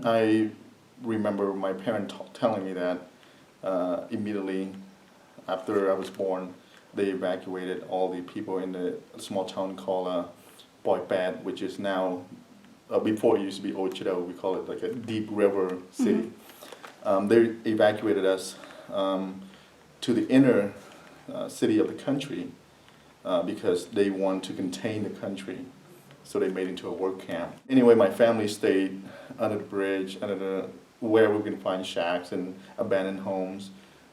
I remember my parents telling me that immediately after I was born, they evacuated all the people in the small town called Boypad, which is now, before it used to be Ochito, we call it like a deep river city. They evacuated us to the inner city of the country because they want to contain the country. So they made it into a work camp. Anyway, my family stayed under the bridge, where we can find shacks and abandoned homes,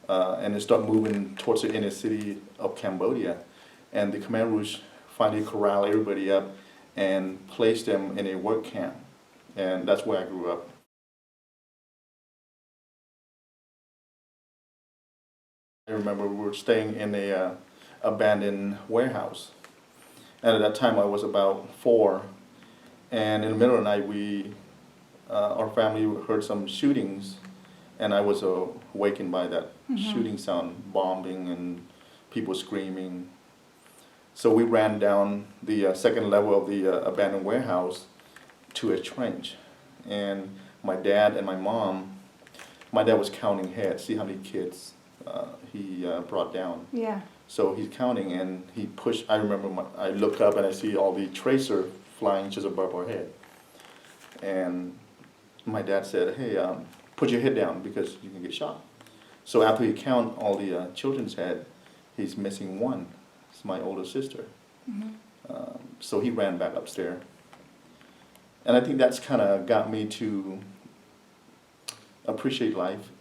and then start moving towards the inner city of Cambodia. And the Khmer Rouge finally corralled everybody up and placed them in a work camp. And that's where I grew up. I remember we were staying in a abandoned warehouse. And at that time I was about 4. And in the middle of the night, our family heard some shootings, and I was awakened by that shooting sound, bombing and people screaming. So we ran down the second level of the abandoned warehouse to a trench. And my dad and my dad was counting heads, see how many kids he brought down. Yeah. So he's counting, and he pushed. I remember I look up and I see all the tracer flying just above our head. And my dad said, "Hey, put your head down because you can get shot." So after he count all the children's head, he's missing one. It's my older sister. So he ran back upstairs. And I think that's kind of got me to appreciate life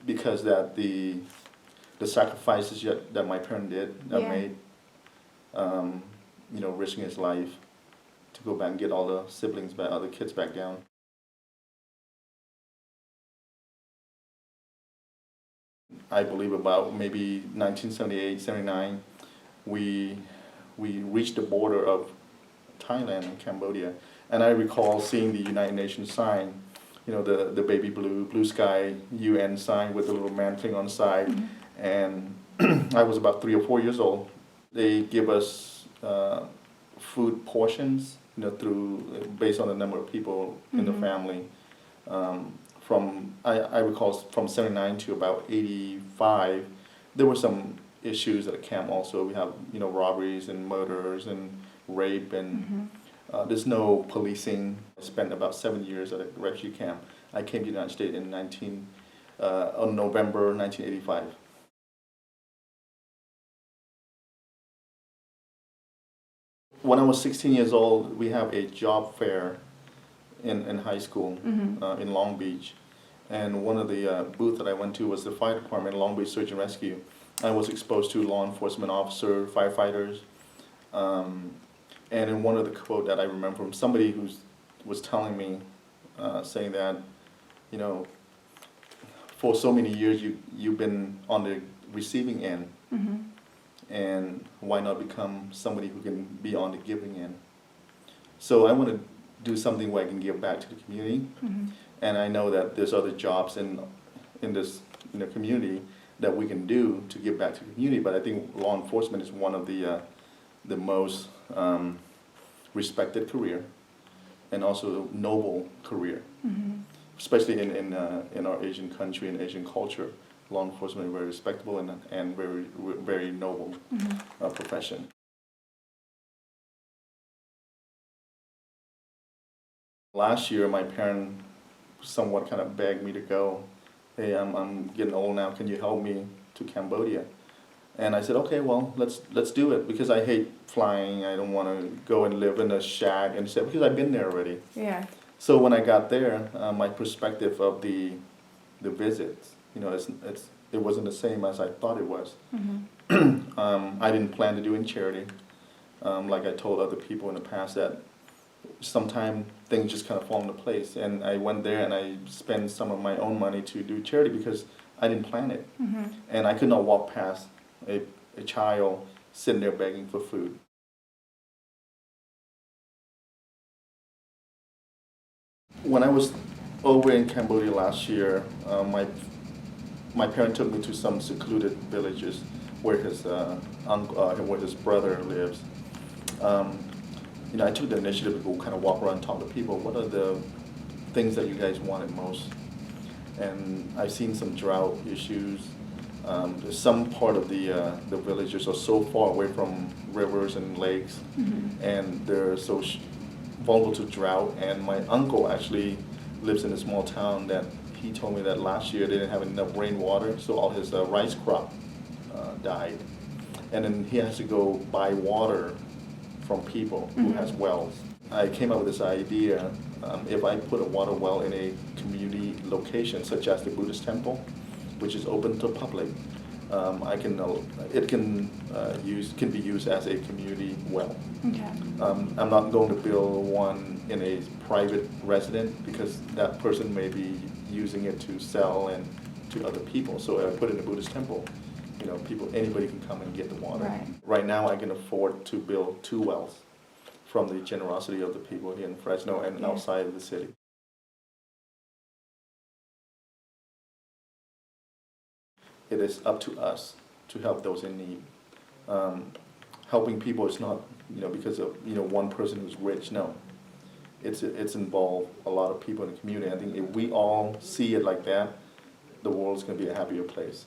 because that the sacrifices that my parent made, risking his life to go back and get all the siblings back, other kids back down. I believe about maybe 1978, 79, we reached the border of Thailand and Cambodia. And I recall seeing the United Nations sign, the baby blue sky UN sign with the little man thing on the side. And I was about 3 or 4 years old. They give us food portions, based on the number of people in the family. I recall from 79 to about 85, there were some issues at the camp also. We have, robberies and murders and rape and there's no policing. I spent about 7 years at a refugee camp. I came to the United States in November 1985. When I was 16 years old, we have a job fair in high school in Long Beach. And one of the booths that I went to was the fire department, Long Beach Search and Rescue. I was exposed to law enforcement officers, firefighters. And in one of the quote that I remember from somebody who was telling me, saying that, for so many years you've been on the receiving end. And why not become somebody who can be on the giving end? So I want to do something where I can give back to the community. And I know that there's other jobs in this community that we can do to give back to the community. But I think law enforcement is one of the most respected career and also noble career, especially in our Asian country and Asian culture. Law enforcement is very respectable and very, very noble profession. Last year, my parents somewhat kind of begged me to go. Hey, I'm getting old now. Can you help me to Cambodia? And I said, okay, well, let's do it because I hate flying. I don't want to go and live in a shack and stuff because I've been there already. Yeah. So when I got there, my perspective of the visits, it wasn't the same as I thought it was. I didn't plan to do in charity. Like I told other people in the past that sometimes things just kind of fall into place. And I went there and I spent some of my own money to do charity because I didn't plan it. And I could not walk past a child sitting there begging for food. When I was over in Cambodia last year, my parents took me to some secluded villages where his brother lives. I took the initiative to go kind of walk around and talk to people. What are the things that you guys wanted most? And I've seen some drought issues. There's some part of the villages are so far away from rivers and lakes, and they're so vulnerable to drought. And my uncle actually lives in a small town that he told me that last year they didn't have enough rainwater, so all his rice crop died. And then he has to go buy water from people who has wells. I came up with this idea, if I put a water well in a community location, such as the Buddhist temple, which is open to public, it can be used as a community well. Okay. I'm not going to build one in a private residence because that person may be using it to sell and to other people. So if I put it in a Buddhist temple, anybody can come and get the water. Right. Right now, I can afford to build 2 wells from the generosity of the people here in Fresno and outside of the city. It is up to us to help those in need. Helping people is not, because of, one person who's rich. No, it's involved a lot of people in the community. I think if we all see it like that, the world's going to be a happier place.